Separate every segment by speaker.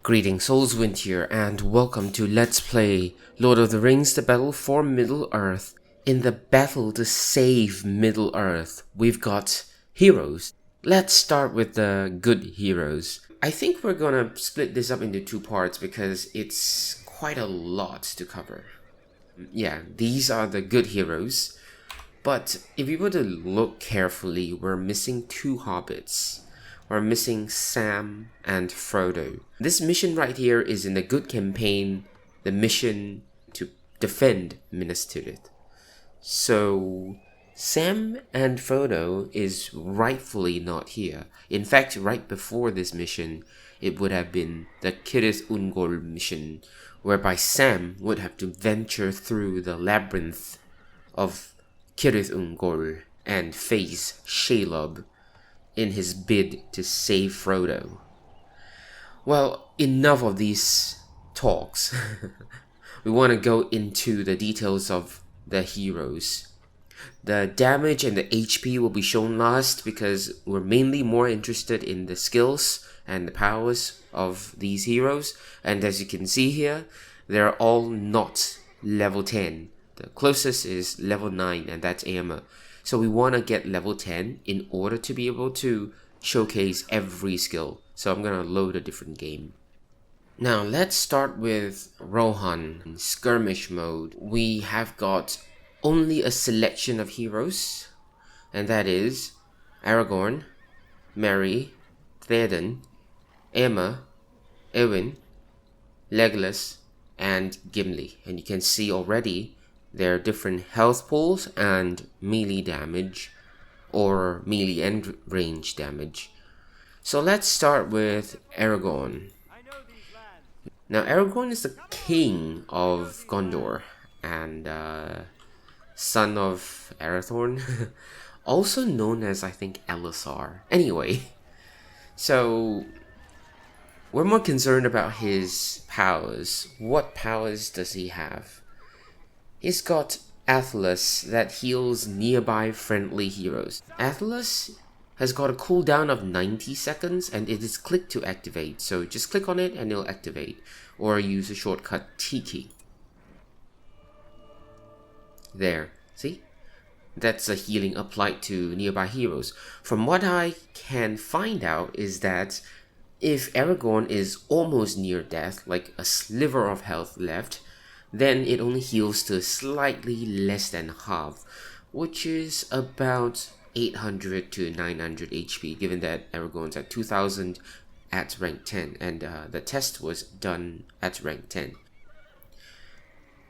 Speaker 1: Greetings, Soulswind here, and welcome to Let's Play Lord of the Rings: The Battle for Middle-earth. In the battle to save Middle-earth, we've got heroes. Let's start with the good heroes. I think we're gonna split this up into two parts because it's quite a lot to cover. Yeah, these are the good heroes, but if you were to look carefully, we're missing two hobbits. We're missing Sam and Frodo. This mission right here is in the good campaign, the mission to defend Minas Tirith. So Sam and Frodo is rightfully not here. In fact, right before this mission, it would have been the Cirith Ungol mission, whereby Sam would have to venture through the labyrinth of Cirith Ungol and face Shelob in his bid to save Frodo. Well, enough of these talks. We want to go into the details of the heroes. The damage and the HP will be shown last because we're mainly more interested in the skills and the powers of these heroes. And as you can see here, they're all not level 10. The closest is level 9, and that's Armor. So we want to get level 10 in order to be able to showcase every skill. So I'm going to load a different game. Now let's start with Rohan in Skirmish mode. We have got only a selection of heroes, and that is Aragorn, Merry, Theoden, Emma, Eowyn, Legolas, and Gimli. And you can see already there are different health pools and melee damage, or melee and range damage. So let's start with Aragorn. Now Aragorn is the king of Gondor and son of Arathorn, also known as, I think, LoTR. Anyway, so we're more concerned about his powers. What powers does he have? He's got Helpless that heals nearby friendly heroes. Helpless has got a cooldown of 90 seconds and it is click to activate. So just click on it and it'll activate. Or use the shortcut T key. There, see? That's a healing applied to nearby heroes. From what I can find out is that if Aragorn is almost near death, like a sliver of health left, then it only heals to slightly less than half, which is about 800 to 900 HP, given that Aragorn's at 2000 at rank 10, and the test was done at rank 10.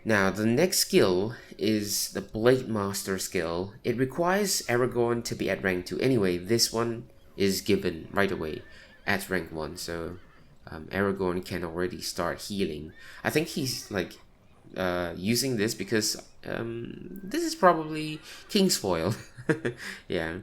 Speaker 1: Now, the next skill is the Blade Master skill. It requires Aragorn to be at rank 2. Anyway, this one is given right away at rank 1, so Aragorn can already start healing. I think he's like using this because this is probably King's Foil. Yeah,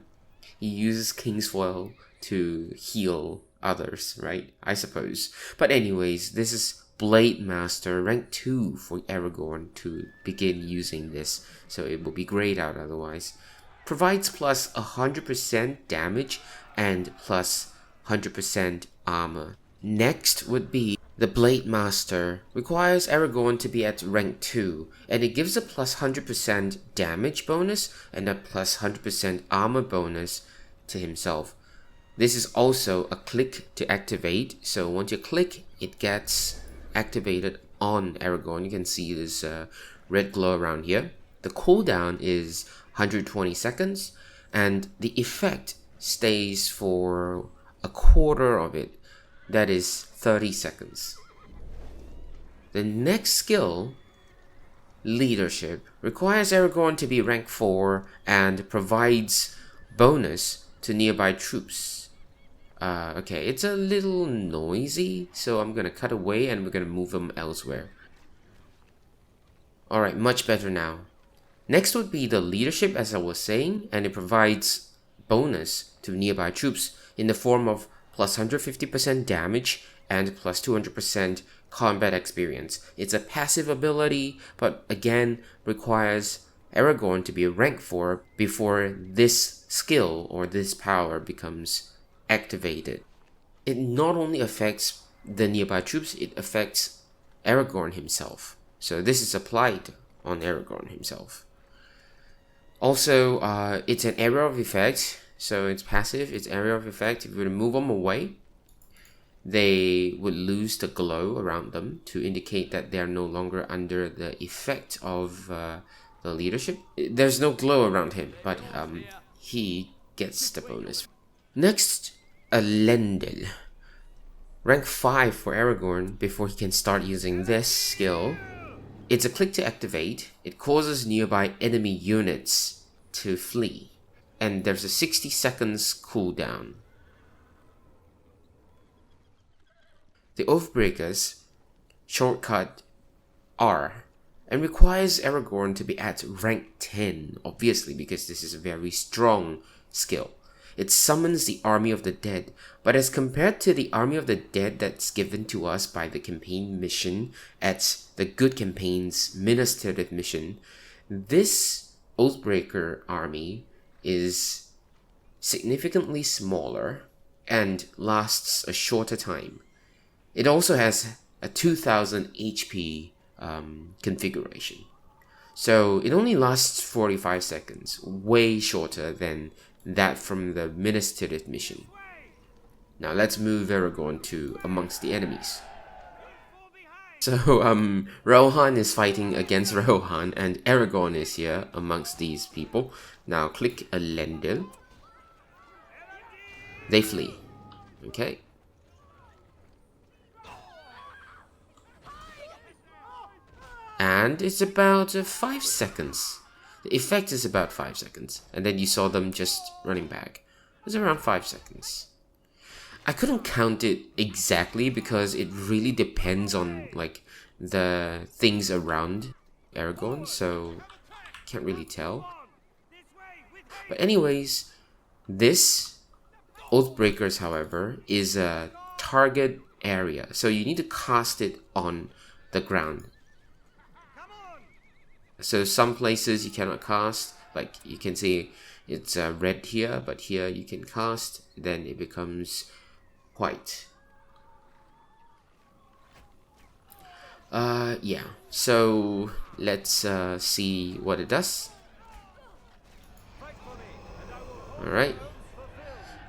Speaker 1: he uses King's Foil to heal others, right? I suppose. But anyways, this is Blade Master rank 2 for Aragorn to begin using this, so it will be grayed out otherwise. Provides plus 100% damage and plus 100% armor. Next would be the Blade Master. Requires Aragorn to be at rank 2, and it gives a plus 100% damage bonus and a plus 100% armor bonus to himself. This is also a click to activate, so once you click, it gets activated on Aragorn. You can see this red glow around here. The cooldown is 120 seconds, and the effect stays for a quarter of it. That is 30 seconds. The next skill, Leadership, requires Aragorn to be rank 4 and provides bonus to nearby troops. Okay, it's a little noisy, so I'm gonna cut away and we're gonna move them elsewhere. Alright, much better now. Next would be the Leadership, as I was saying, and it provides bonus to nearby troops in the form of plus 150% damage and plus 200% combat experience. It's a passive ability, but again requires Aragorn to be rank 4 before this skill or this power becomes activated. It not only affects the nearby troops, it affects Aragorn himself. So this is applied on Aragorn himself. Also, it's an area of effect, so it's passive, it's area of effect. If you were to move them away, they would lose the glow around them to indicate that they are no longer under the effect of the leadership. There's no glow around him, but he gets the bonus. Next, Elendil. Rank 5 for Aragorn before he can start using this skill. It's a click to activate. It causes nearby enemy units to flee. And there's a 60 seconds cooldown. The Oathbreakers shortcut R and requires Aragorn to be at rank 10, obviously, because this is a very strong skill. It summons the Army of the Dead, but as compared to the Army of the Dead that's given to us by the campaign mission at the Good Campaign's Ministrative mission, this Oathbreaker army is significantly smaller and lasts a shorter time. It also has a 2000 HP configuration. So it only lasts 45 seconds, way shorter than that from the Ministrative mission. Now let's move Aragorn to amongst the enemies. So Rohan is fighting against Rohan and Aragorn is here amongst these people. Now click Elendil. They flee. Okay. And it's about 5 seconds. The effect is about 5 seconds. And then you saw them just running back. It was around 5 seconds. I couldn't count it exactly because it really depends on like the things around Aragorn. So can't really tell. But anyways, this Oathbreakers, however, is a target area. So you need to cast it on the ground. So some places you cannot cast, like you can see it's red here, but here you can cast, then it becomes white. Yeah, so let's see what it does. Alright.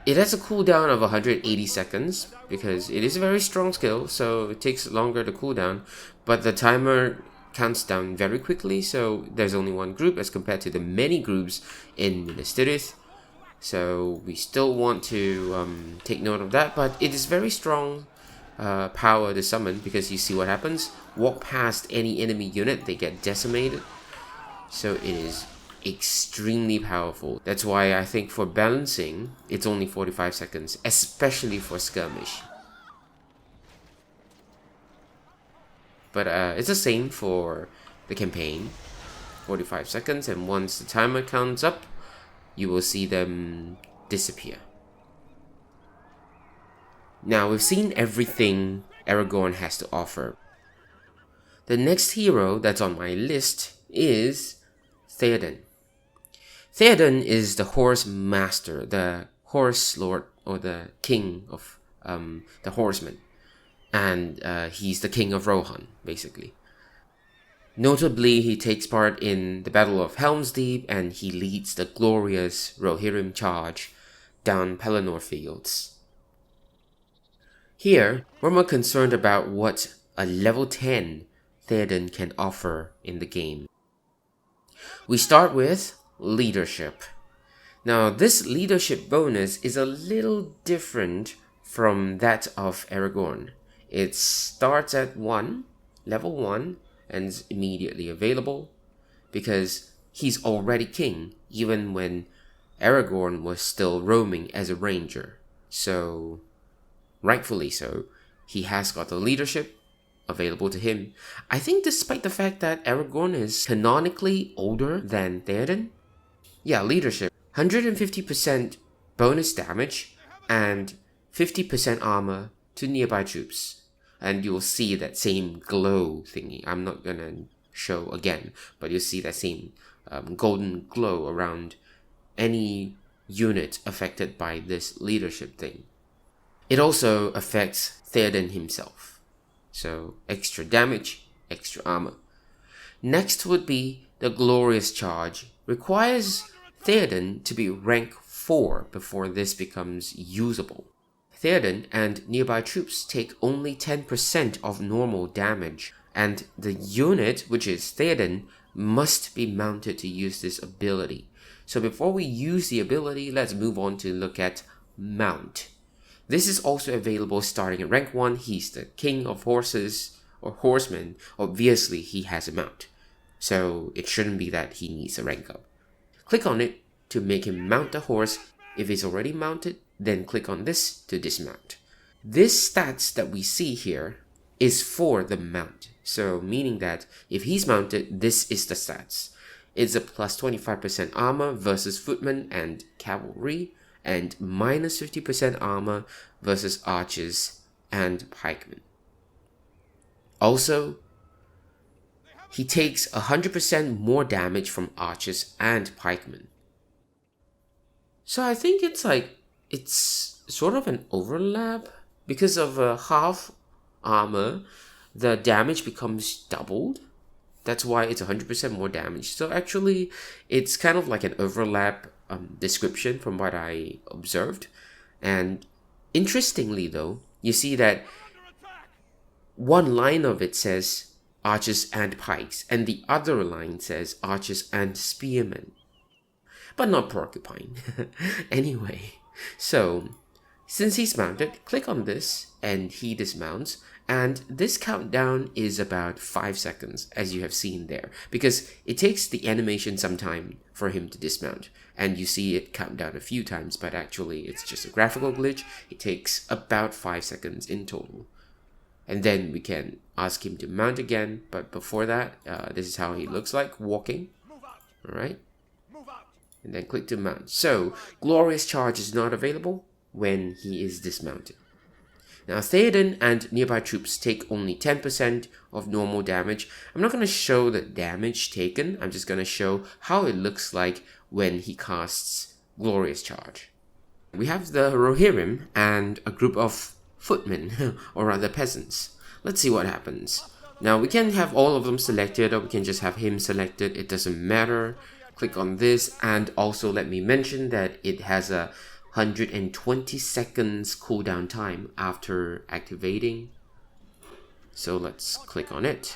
Speaker 1: It has a cooldown of 180 seconds because it is a very strong skill, so it takes longer to cool down, but the timer counts down very quickly, so there's only one group as compared to the many groups in Minas Tirith. So we still want to take note of that, but it is very strong power to summon because you see what happens. Walk past any enemy unit, they get decimated. So it is extremely powerful. That's why I think for balancing, it's only 45 seconds, especially for Skirmish. But it's the same for the campaign, 45 seconds, and once the timer counts up, you will see them disappear. Now we've seen everything Aragorn has to offer. The next hero that's on my list is Theoden. Theoden is the horse master, the horse lord, or the king of the horsemen. And he's the king of Rohan, basically. Notably, he takes part in the Battle of Helm's Deep, and he leads the glorious Rohirrim charge down Pelennor fields. Here, we're more concerned about what a level 10 Theoden can offer in the game. We start with leadership. Now, this leadership bonus is a little different from that of Aragorn. It starts at level 1, and is immediately available because he's already king, even when Aragorn was still roaming as a ranger. So, rightfully so, he has got the leadership available to him. I think despite the fact that Aragorn is canonically older than Theoden. Yeah, leadership. 150% bonus damage and 50% armor to nearby troops. And you'll see that same glow thingy. I'm not gonna show again, but you'll see that same golden glow around any unit affected by this leadership thing. It also affects Theoden himself. So extra damage, extra armor. Next would be the Glorious Charge. Requires Theoden to be rank 4 before this becomes usable. Theoden and nearby troops take only 10% of normal damage, and the unit, which is Theoden, must be mounted to use this ability. So before we use the ability, let's move on to look at mount. This is also available starting at rank 1. He's the king of horses or horsemen. Obviously, he has a mount, so it shouldn't be that he needs a rank up. Click on it to make him mount the horse. If he's already mounted, then click on this to dismount. This stats that we see here is for the mount. So meaning that if he's mounted, this is the stats. It's a plus 25% armor versus footmen and cavalry, and minus 50% armor versus archers and pikemen. Also, he takes 100% more damage from archers and pikemen. So I think it's sort of an overlap. Because of half armor, the damage becomes doubled. That's why it's 100% more damage. So actually, it's kind of like an overlap description from what I observed. And interestingly though, you see that one line of it says archers and pikes, and the other line says archers and spearmen. But not porcupine. Anyway, so since he's mounted, click on this and he dismounts. And this countdown is about 5 seconds, as you have seen there, because it takes the animation some time for him to dismount. And you see it count down a few times, but actually it's just a graphical glitch. It takes about 5 seconds in total. And then we can ask him to mount again, but before that, this is how he looks like walking. Alright, and then click to mount. So, Glorious Charge is not available when he is dismounted. Now, Theoden and nearby troops take only 10% of normal damage. I'm not going to show the damage taken. I'm just going to show how it looks like when he casts Glorious Charge. We have the Rohirrim and a group of footmen, or rather peasants. Let's see what happens. Now, we can have all of them selected, or we can just have him selected. It doesn't matter. Click on this, and also let me mention that it has a 120 seconds cooldown time after activating. So let's click on it.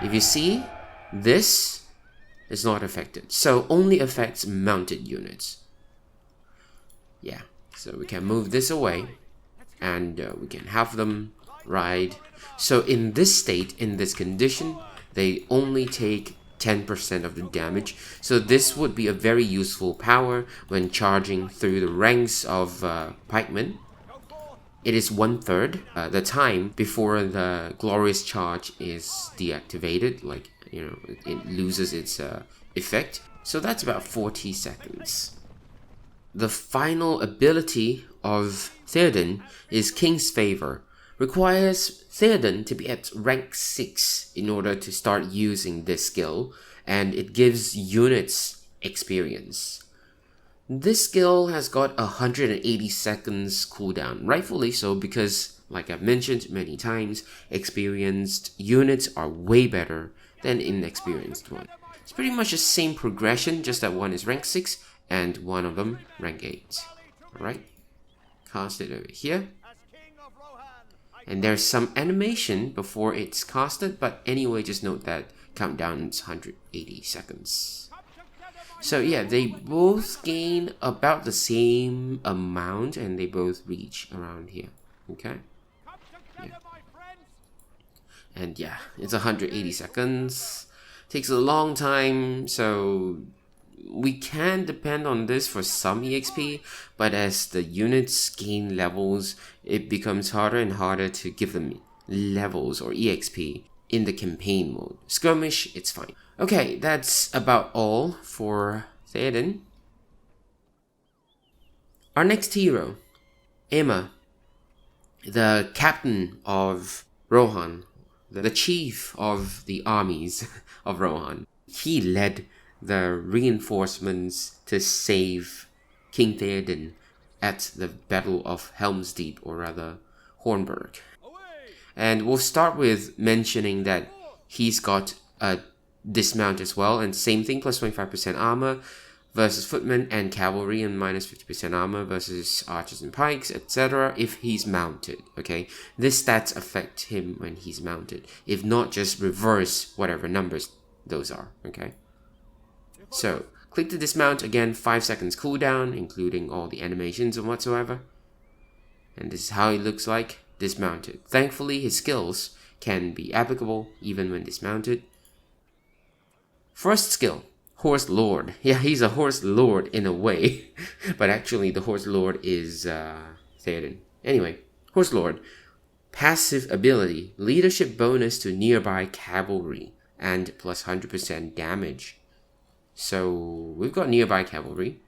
Speaker 1: If you see, this is not affected. So only affects mounted units. Yeah, so we can move this away and we can have them ride. So in this state, in this condition, they only take 10% of the damage. So this would be a very useful power when charging through the ranks of pikemen. It is 1/3 the time before the Glorious Charge is deactivated, like, you know, it loses its effect. So that's about 40 seconds. The final ability of Theoden is King's Favor. Requires Theoden to be at rank 6 in order to start using this skill, and it gives units experience. This skill has got 180 seconds cooldown, rightfully so, because, like I've mentioned many times, experienced units are way better than inexperienced ones. It's pretty much the same progression, just that one is rank 6 and one of them rank 8. Alright, cast it over here. And there's some animation before it's casted, but anyway, just note that countdown is 180 seconds. So yeah, they both gain about the same amount, and they both reach around here. Okay? Yeah. And yeah, it's 180 seconds. Takes a long time, so we can depend on this for some EXP, but as the units gain levels, it becomes harder and harder to give them levels or EXP in the campaign mode. Skirmish, it's fine. Okay, that's about all for Theoden. Our next hero, Emma, the captain of Rohan, the chief of the armies of Rohan. He led the reinforcements to save King Theoden at the Battle of Helm's Deep, or rather Hornburg. And we'll start with mentioning that he's got a dismount as well, and same thing, plus 25% armor versus footmen and cavalry, and minus 50% armor versus archers and pikes, etc. if he's mounted. Okay, this stats affect him when he's mounted. If not, just reverse whatever numbers those are. Okay, so click to dismount again, 5 seconds cooldown, including all the animations and whatsoever. And this is how he looks like dismounted. Thankfully, his skills can be applicable even when dismounted. First skill, Horse Lord. Yeah, he's a Horse Lord in a way, but actually the Horse Lord is Theoden. Anyway, Horse Lord. Passive ability, leadership bonus to nearby cavalry, and plus 100% damage. So we've got nearby cavalry,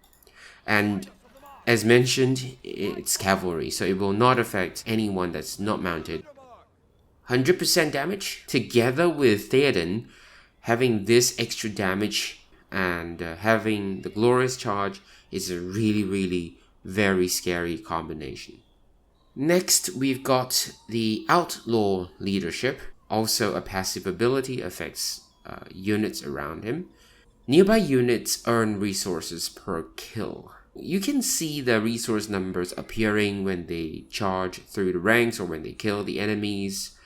Speaker 1: and as mentioned, it's cavalry, so it will not affect anyone that's not mounted. 100% damage, together with Theoden, having this extra damage and having the glorious charge is a really very scary combination. Next, we've got the Outlaw Leadership, also a passive ability, affects units around him. Nearby units earn resources per kill. You can see the resource numbers appearing when they charge through the ranks or when they kill the enemies.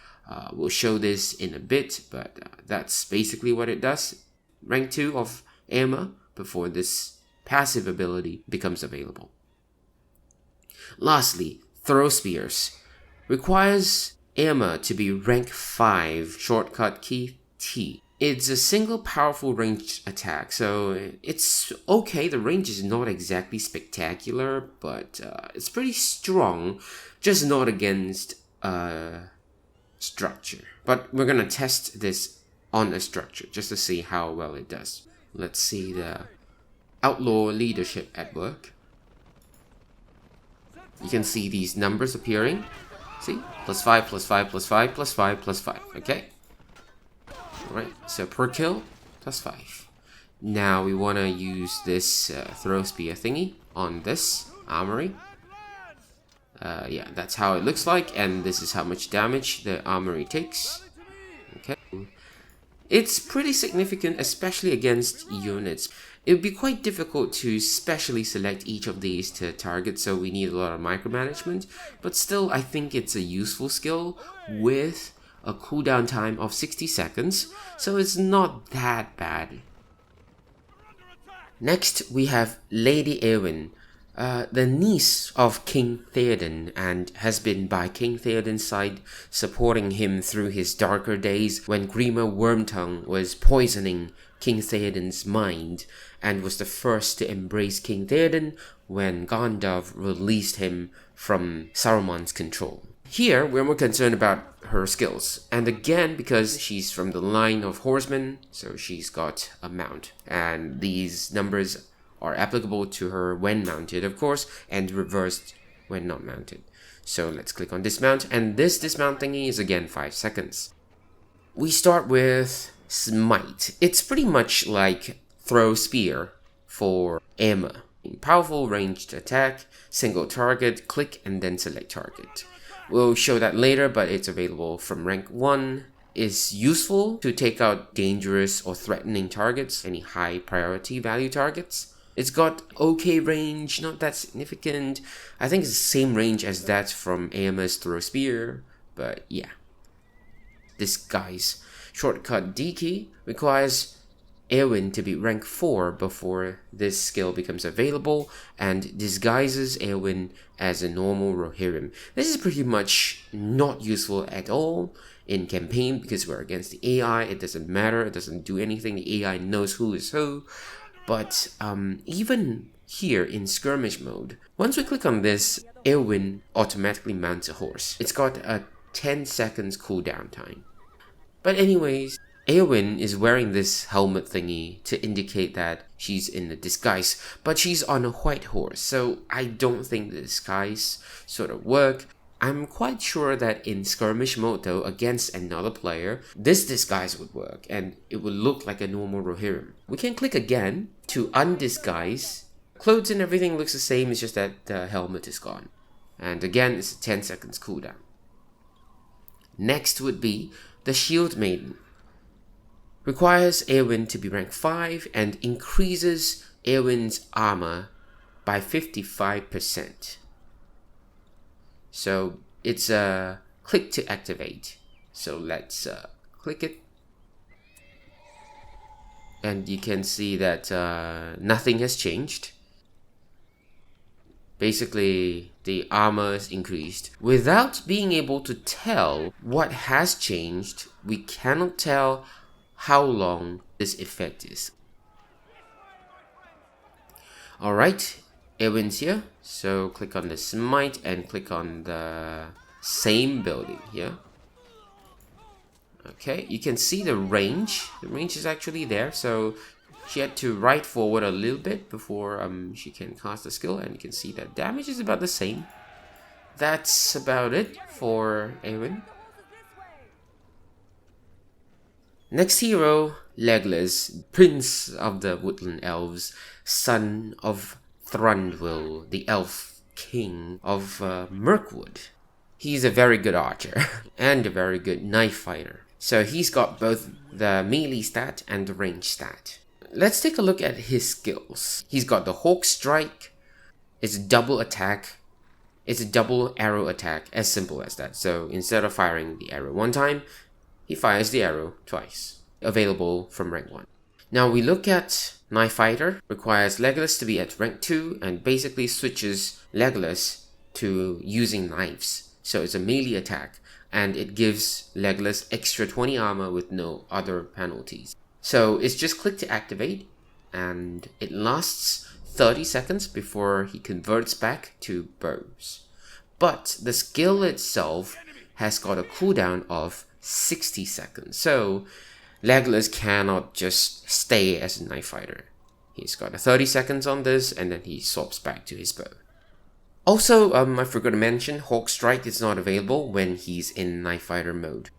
Speaker 1: We'll show this in a bit, but that's basically what it does. Rank 2 of Armor before this passive ability becomes available. Lastly, Throw Spears. Requires Armor to be rank 5, shortcut key T. It's a single powerful ranged attack, so it's okay. The range is not exactly spectacular, but it's pretty strong, just not against structure. But we're gonna test this on a structure just to see how well it does. Let's see the Outlaw Leadership at work. You can see these numbers appearing. See? Plus 5, plus 5, plus 5, plus 5, plus 5. Okay? Alright, so per kill, plus 5. Now we want to use this throw spear thingy on this armory. Yeah, that's how it looks like, and this is how much damage the armory takes. Okay. It's pretty significant, especially against units. It would be quite difficult to specially select each of these to target, so we need a lot of micromanagement. But still, I think it's a useful skill with a cooldown time of 60 seconds, so it's not that bad. Next, we have Lady Eowyn, the niece of King Theoden, and has been by King Theoden's side, supporting him through his darker days when Grima Wormtongue was poisoning King Theoden's mind, and was the first to embrace King Theoden when Gandalf released him from Saruman's control. Here, we're more concerned about her skills, and again, because she's from the line of horsemen, so she's got a mount, and these numbers are applicable to her when mounted, of course, and reversed when not mounted. So let's click on dismount, and this dismount thingy is again 5 seconds. We start with Smite. It's pretty much like Throw Spear for Emma. Powerful ranged attack, single target, click and then select target. We'll show that later, but it's available from rank 1. It's useful to take out dangerous or threatening targets, any high priority value targets. It's got okay range, not that significant. I think it's the same range as that from Emma's Throw Spear, but yeah. Disguise. Shortcut D key requires Eowyn to be rank 4 before this skill becomes available, and disguises Eowyn as a normal Rohirrim. This is pretty much not useful at all in campaign because we're against the AI. It doesn't matter, it doesn't do anything, the AI knows who is who. But even here in skirmish mode, once we click on this, Eowyn automatically mounts a horse. It's got a 10 seconds cooldown time. But anyways, Eowyn is wearing this helmet thingy to indicate that she's in a disguise, but she's on a white horse, so I don't think the disguise sort of work. I'm quite sure that in skirmish mode though, against another player, this disguise would work and it would look like a normal Rohirrim. We can click again to undisguise Clothes and everything looks the same, it's just that the helmet is gone. And again, it's a 10 seconds cooldown. Next would be the Shield Maiden. Requires Eowyn to be rank 5 and increases Eowyn's armor by 55%. So it's a click to activate. So let's click it. And you can see that nothing has changed. Basically, the armor is increased. Without being able to tell what has changed, we cannot tell how long this effect is. Alright, Eowyn's here. So click on the Smite and click on the same building here. Okay, you can see the range. The range is actually there, so she had to ride forward a little bit before she can cast the skill, and you can see that damage is about the same. That's about it for Eowyn. Next hero, Legolas, Prince of the Woodland Elves, son of Thranduil, the Elf King of Mirkwood. He's a very good archer and a very good knife fighter. So he's got both the melee stat and the range stat. Let's take a look at his skills. He's got the Hawk Strike. It's double attack. It's a double arrow attack, as simple as that. So instead of firing the arrow one time, he fires the arrow twice. Available from rank 1. Now we look at Knife Fighter. Requires Legolas to be at rank 2 and basically switches Legolas to using knives. So it's a melee attack and it gives Legolas extra 20 armor with no other penalties. So it's just click to activate and it lasts 30 seconds before he converts back to bows. But the skill itself has got a cooldown of 60 seconds. So Legolas cannot just stay as a knife fighter. He's got a 30 seconds on this and then he swaps back to his bow. Also, I forgot to mention, Hawk Strike is not available when he's in knife fighter mode.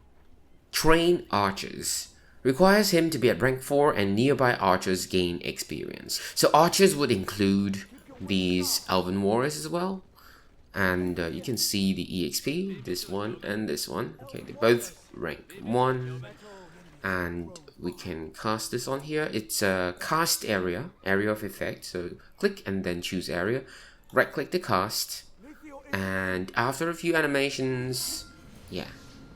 Speaker 1: Train Archers. Requires him to be at rank 4 and nearby archers gain experience. So archers would include these elven warriors as well. And you can see the EXP, this one and this one. Okay, they both rank 1. And we can cast this on here. It's a cast area of effect. So click and then choose area. Right click to cast. And after a few animations, yeah,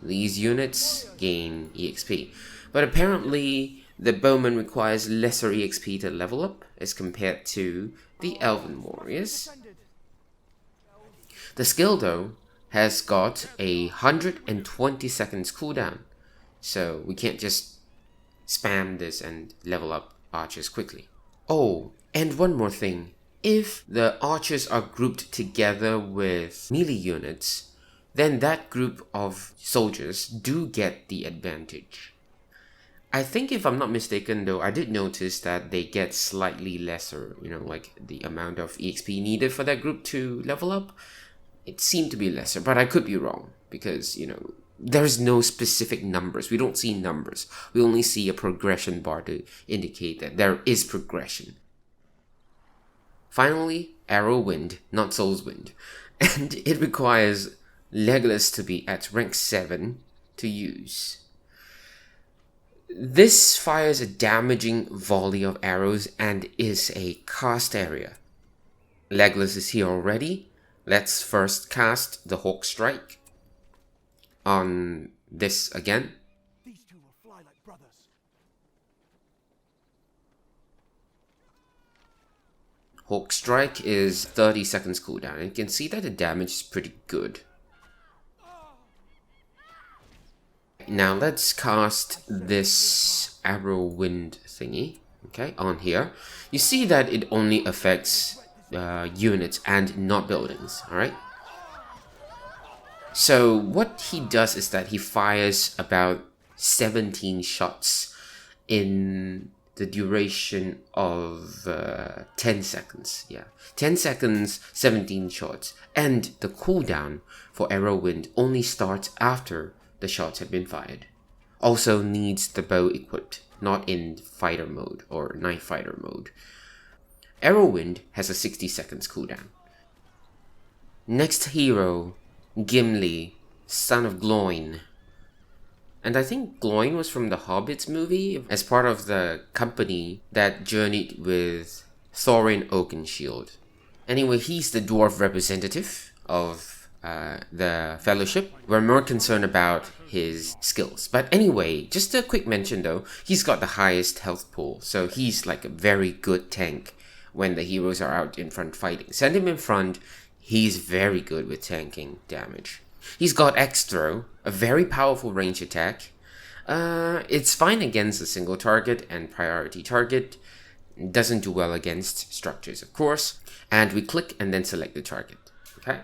Speaker 1: these units gain EXP. But apparently the bowman requires lesser EXP to level up as compared to the elven warriors. The skill though has got a 120 seconds cooldown. So we can't just spam this and level up archers quickly. Oh, and one more thing. If the archers are grouped together with melee units, then that group of soldiers do get the advantage. I think if I'm not mistaken though, I did notice that they get slightly lesser, like the amount of EXP needed for that group to level up. It seemed to be lesser, but I could be wrong because, there's no specific numbers. We don't see numbers. We only see a progression bar to indicate that there is progression. Finally, Arrow Wind, not Soul's Wind. And it requires Legolas to be at rank 7 to use. This fires a damaging volley of arrows and is a cast area. Legolas is here already. Let's first cast the Hawk Strike on this again.
Speaker 2: These two will fly like brothers.
Speaker 1: Hawk Strike is 30 seconds cooldown, and you can see that the damage is pretty good. Now let's cast this Arrow Wind thingy, okay, on here. You see that it only affects units and not buildings, alright? So what he does is that he fires about 17 shots in the duration of 10 seconds. Yeah, 10 seconds, 17 shots. And the cooldown for Arrow Wind only starts after the shots have been fired. Also needs the bow equipped, not in fighter mode or knife fighter mode. Arrowwind has a 60 seconds cooldown. Next hero, Gimli, son of Gloin. And I think Gloin was from the Hobbits movie, as part of the company that journeyed with Thorin Oakenshield. Anyway, he's the dwarf representative of the Fellowship. We're more concerned about his skills. But anyway, just a quick mention though, he's got the highest health pool, so he's like a very good tank when the heroes are out in front fighting. Send him in front, he's very good with tanking damage. He's got X-Throw, a very powerful range attack. It's fine against a single target and priority target. Doesn't do well against structures, of course. And we click and then select the target. Okay?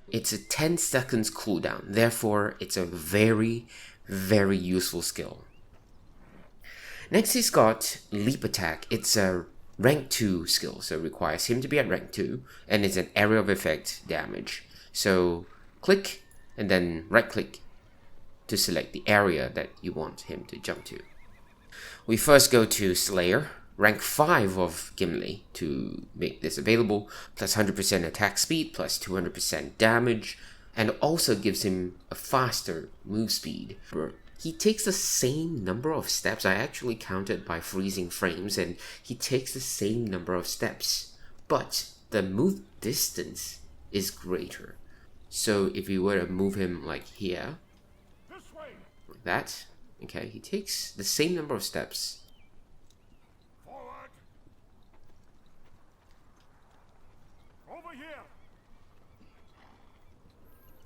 Speaker 1: It's a 10 seconds cooldown. Therefore, it's a very, very useful skill. Next, he's got Leap Attack. It's a rank 2 skill, so it requires him to be at rank 2. And it's an area of effect damage. So, click and then right click to select the area that you want him to jump to. We first go to Slayer, rank 5 of Gimli to make this available, plus 100% attack speed, plus 200% damage, and also gives him a faster move speed. He takes the same number of steps. I actually counted by freezing frames, and he takes the same number of steps, but the move distance is greater. So if you were to move him like here, like that, okay, he takes the same number of steps.
Speaker 2: Forward. Over here.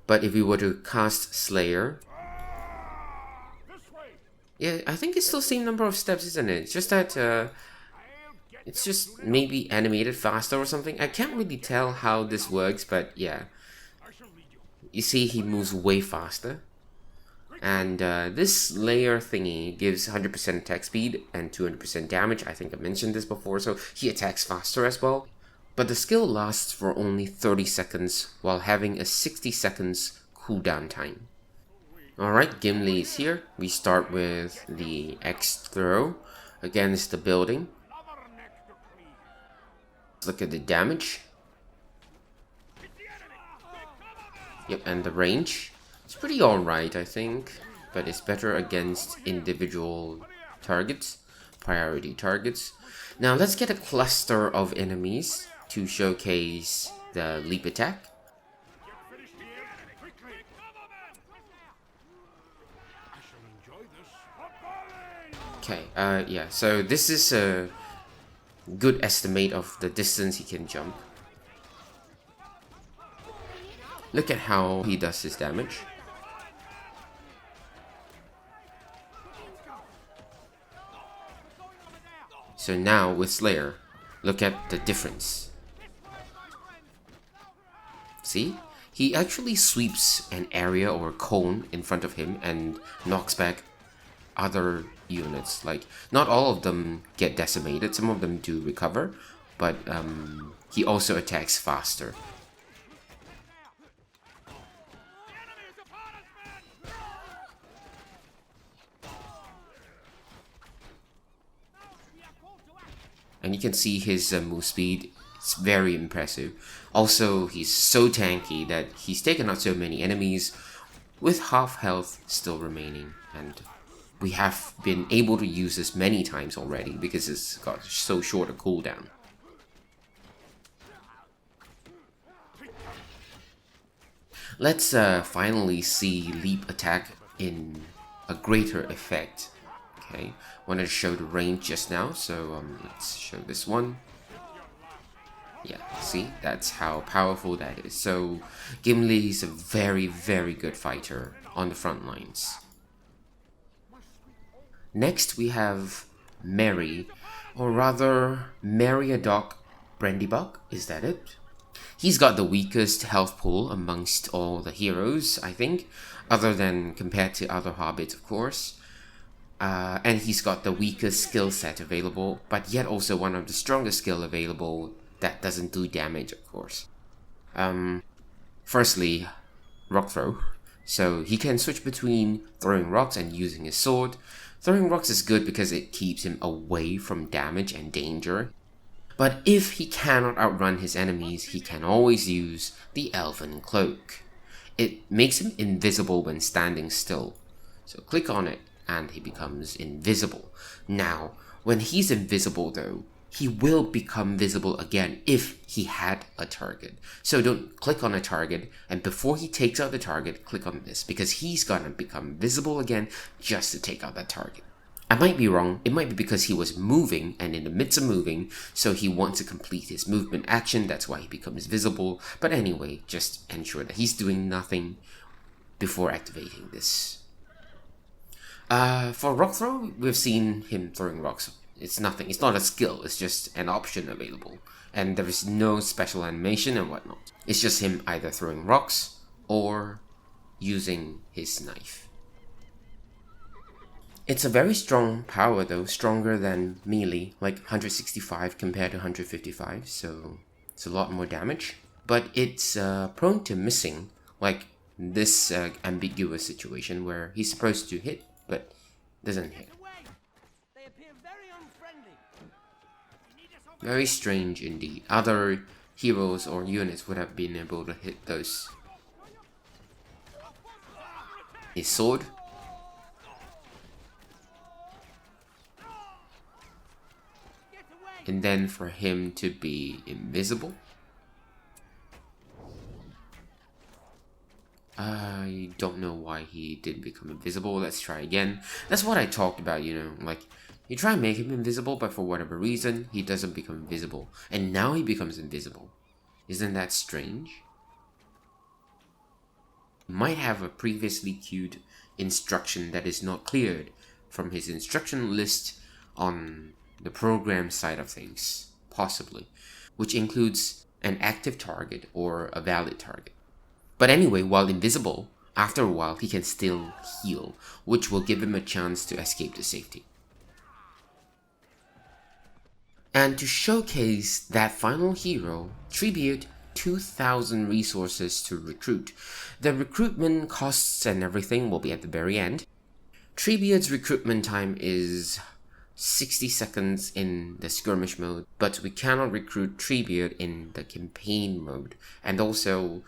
Speaker 1: But if you were to cast Slayer,
Speaker 2: This way.
Speaker 1: yeah, I think it's still the same number of steps, isn't it? It's just that it's just maybe animated faster or something. I can't really tell how this works, but yeah. You see he moves way faster. And this layer thingy gives 100% attack speed and 200% damage. I think I mentioned this before, so he attacks faster as well. But the skill lasts for only 30 seconds while having a 60 seconds cooldown time. Alright, Gimli is here. We start with the X throw against the building. Let's look at the damage. Yep, and the range. It's pretty alright, I think. But it's better against individual targets, priority targets. Now let's get a cluster of enemies to showcase the leap attack. Okay, yeah, so this is a good estimate of the distance he can jump. Look at how he does his damage. So now with Slayer, look at the difference. See? He actually sweeps an area or a cone in front of him and knocks back other units. Like, not all of them get decimated, some of them do recover, but he also attacks faster. And you can see his move speed, it's very impressive. Also, he's so tanky that he's taken out so many enemies with half health still remaining. And we have been able to use this many times already because it's got so short a cooldown. Let's finally see leap attack in a greater effect. Okay, wanted to show the range just now, so let's show this one. Yeah, see, that's how powerful that is. So Gimli is a very, very good fighter on the front lines. Next we have Merry, or rather Meriadoc Brandybuck, is that it? He's got the weakest health pool amongst all the heroes, I think, other than compared to other hobbits, of course. And he's got the weakest skill set available, but yet also one of the strongest skill available that doesn't do damage, of course. Firstly, rock throw. So he can switch between throwing rocks and using his sword. Throwing rocks is good because it keeps him away from damage and danger. But if he cannot outrun his enemies, he can always use the Elven Cloak. It makes him invisible when standing still. So click on it and he becomes invisible. Now, when he's invisible though, he will become visible again if he had a target. So don't click on a target and before he takes out the target, click on this because he's gonna become visible again just to take out that target. I might be wrong, it might be because he was moving and in the midst of moving, so he wants to complete his movement action, that's why he becomes visible. But anyway, just ensure that he's doing nothing before activating this. For rock throw, we've seen him throwing rocks. It's nothing, it's not a skill, it's just an option available. And there is no special animation and whatnot. It's just him either throwing rocks or using his knife. It's a very strong power though, stronger than melee, like 165 compared to 155, so it's a lot more damage. But it's prone to missing, like this ambiguous situation where he's supposed to hit, but doesn't hit.
Speaker 3: They appear very unfriendly.
Speaker 1: Very strange indeed. Other heroes or units would have been able to hit those. His sword. And then for him to be invisible. I don't know why he didn't become invisible. Let's try again. That's what I talked about, you know, like you try and make him invisible, but for whatever reason, he doesn't become invisible. And now he becomes invisible. Isn't that strange? He might have a previously queued instruction that is not cleared from his instruction list on the program side of things, possibly, which includes an active target or a valid target. But anyway, while invisible, after a while he can still heal, which will give him a chance to escape to safety. And to showcase that final hero, Treebeard 2,000 resources to recruit. The recruitment costs and everything will be at the very end. Treebeard's recruitment time is 60 seconds in the skirmish mode, but we cannot recruit Treebeard in the campaign mode, and also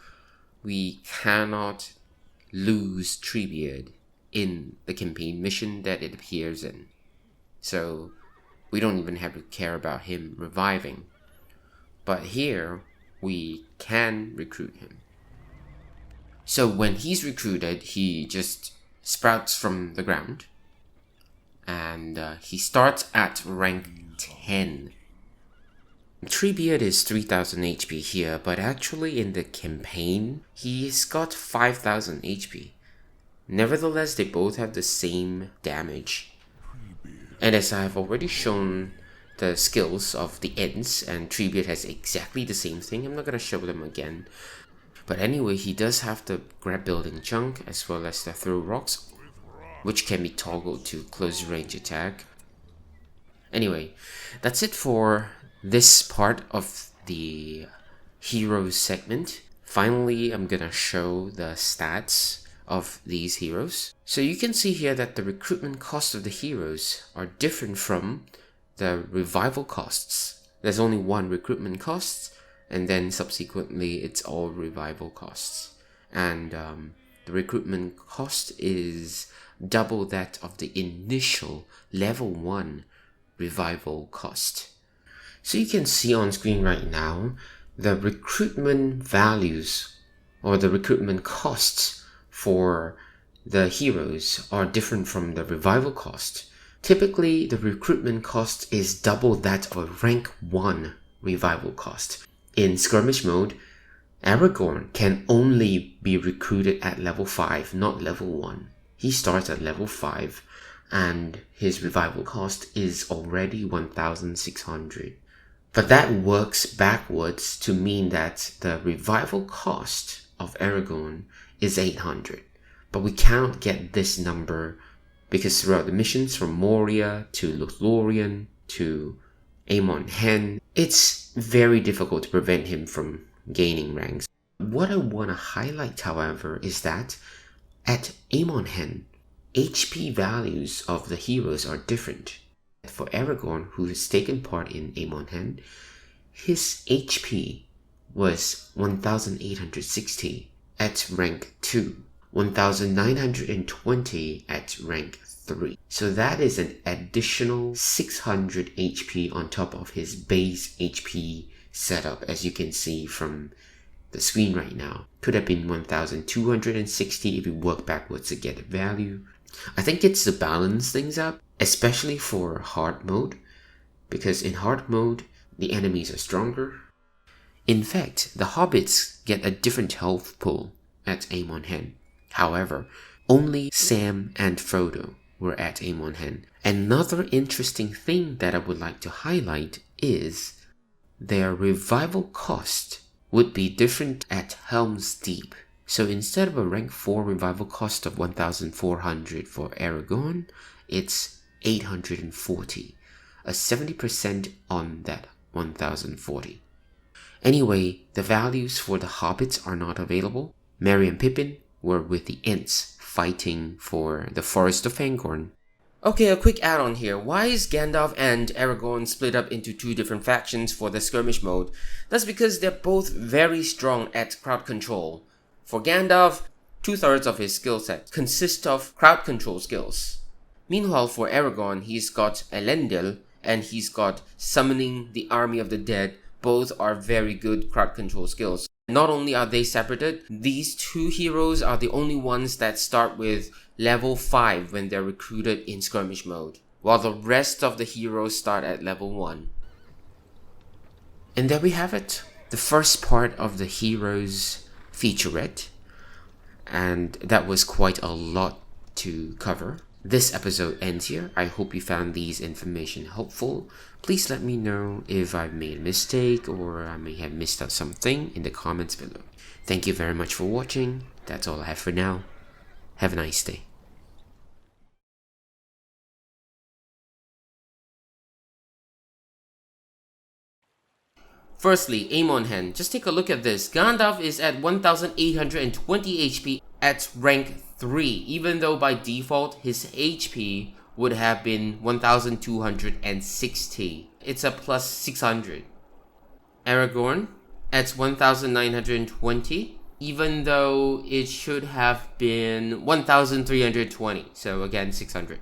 Speaker 1: we cannot lose Treebeard in the campaign mission that it appears in. So we don't even have to care about him reviving. But here we can recruit him. So when he's recruited, he just sprouts from the ground. And he starts at rank 10. Treebeard is 3000 HP here, but actually in the campaign, he's got 5000 HP. Nevertheless, they both have the same damage. And as I have already shown the skills of the Ents, and Treebeard has exactly the same thing, I'm not going to show them again. But anyway, he does have the grab building chunk as well as the throw rocks, which can be toggled to close range attack. Anyway, that's it for this part of the heroes segment. Finally, I'm gonna show the stats of these heroes. So you can see here that the recruitment costs of the heroes are different from the revival costs. There's only one recruitment cost, and then subsequently it's all revival costs. And the recruitment cost is double that of the initial level 1 revival cost. So you can see on screen right now the recruitment values or the recruitment costs for the heroes are different from the revival cost. Typically the recruitment cost is double that of a rank 1 revival cost. In skirmish mode, Aragorn can only be recruited at level 5, not level 1. He starts at level 5 and his revival cost is already 1600. But that works backwards to mean that the revival cost of Aragorn is 800. But we cannot get this number because throughout the missions from Moria to Lothlorien to Amon Hen, it's very difficult to prevent him from gaining ranks. What I want to highlight, however, is that at Amon Hen, HP values of the heroes are different. For Aragorn, who has taken part in Amon Hen, his HP was 1860 at rank 2, 1920 at rank 3. So that is an additional 600 HP on top of his base HP setup, as you can see from the screen right now. Could have been 1260 if you work backwards to get the value. I think it's to balance things up, especially for hard mode, because in hard mode, the enemies are stronger. In fact, the hobbits get a different health pool at Aim on Hand. However, only Sam and Frodo were at Aim on Hand. Another interesting thing that I would like to highlight is their revival cost would be different at Helm's Deep. So instead of a rank 4 revival cost of 1400 for Aragorn, it's 840, a 70% on that 1040. Anyway, the values for the hobbits are not available. Merry and Pippin were with the Ents fighting for the Forest of Fangorn. Okay, a quick add-on here. Why is Gandalf and Aragorn split up into two different factions for the skirmish mode? That's because they're both very strong at crowd control. For Gandalf, 2/3 of his skill set consist of crowd control skills. Meanwhile, for Aragorn, he's got Elendil and he's got Summoning the Army of the Dead. Both are very good crowd control skills. Not only are they separated, these two heroes are the only ones that start with level 5 when they're recruited in skirmish mode, while the rest of the heroes start at level 1. And there we have it, the first part of the heroes featurette, and that was quite a lot to cover. This episode ends here. I hope you found these information helpful. Please let me know if I've made a mistake or I may have missed out something in the comments below. Thank you very much for watching. That's all I have for now. Have a nice day. Firstly, Aim on Hand. Just take a look at this. Gandalf is at 1820 HP at rank 3, even though by default his HP would have been 1260. It's a plus 600. Aragorn at 1920, even though it should have been 1320. So again, 600.